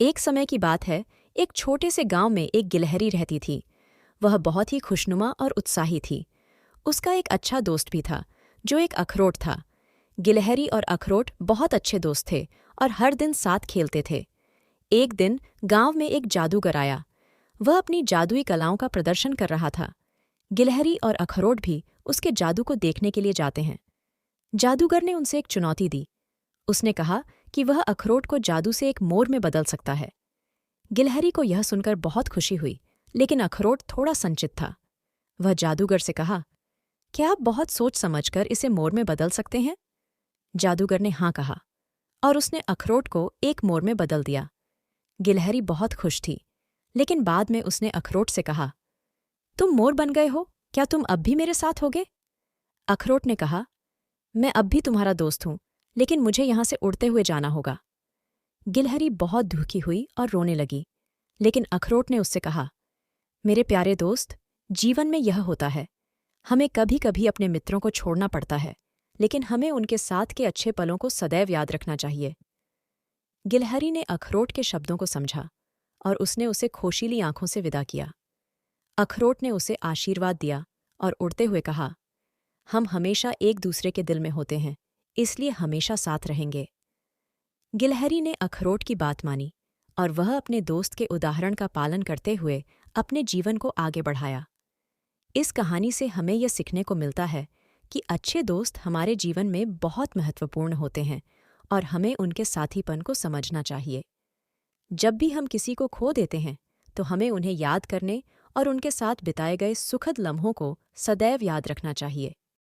एक समय की बात है, एक छोटे से गांव में एक गिलहरी रहती थी। वह बहुत ही खुशनुमा और उत्साही थी। उसका एक अच्छा दोस्त भी था, जो एक अखरोट था। गिलहरी और अखरोट बहुत अच्छे दोस्त थे और हर दिन साथ खेलते थे। एक दिन गांव में एक जादूगर आया। वह अपनी जादुई कलाओं का प्रदर्शन कर रहा था। गिलहरी और अखरोट भी उसके जादू को देखने के लिए जाते हैं। जादूगर ने उनसे एक चुनौती दी। उसने कहा कि वह अखरोट को जादू से एक मोर में बदल सकता है। गिलहरी को यह सुनकर बहुत खुशी हुई, लेकिन अखरोट थोड़ा संचित था। वह जादूगर से कहा, क्या आप बहुत सोच समझकर इसे मोर में बदल सकते हैं? जादूगर ने हाँ कहा और उसने अखरोट को एक मोर में बदल दिया। गिलहरी बहुत खुश थी, लेकिन बाद में उसने अखरोट से कहा, तुम मोर बन गए हो, क्या तुम अब भी मेरे साथ होगे? अखरोट ने कहा, मैं अब भी तुम्हारा दोस्त हूं, लेकिन मुझे यहां से उड़ते हुए जाना होगा। गिलहरी बहुत दुखी हुई और रोने लगी, लेकिन अखरोट ने उससे कहा, मेरे प्यारे दोस्त, जीवन में यह होता है, हमें कभी कभी अपने मित्रों को छोड़ना पड़ता है, लेकिन हमें उनके साथ के अच्छे पलों को सदैव याद रखना चाहिए। गिलहरी ने अखरोट के शब्दों को समझा और उसने उसे खोशीली आंखों से विदा किया। अखरोट ने उसे आशीर्वाद दिया और उड़ते हुए कहा, हम हमेशा एक दूसरे के दिल में होते हैं, इसलिए हमेशा साथ रहेंगे। गिलहरी ने अखरोट की बात मानी और वह अपने दोस्त के उदाहरण का पालन करते हुए अपने जीवन को आगे बढ़ाया। इस कहानी से हमें यह सीखने को मिलता है कि अच्छे दोस्त हमारे जीवन में बहुत महत्वपूर्ण होते हैं और हमें उनके साथीपन को समझना चाहिए। जब भी हम किसी को खो देते हैं, तो हमें उन्हें याद करने और उनके साथ बिताए गए सुखद लम्हों को सदैव याद रखना चाहिए।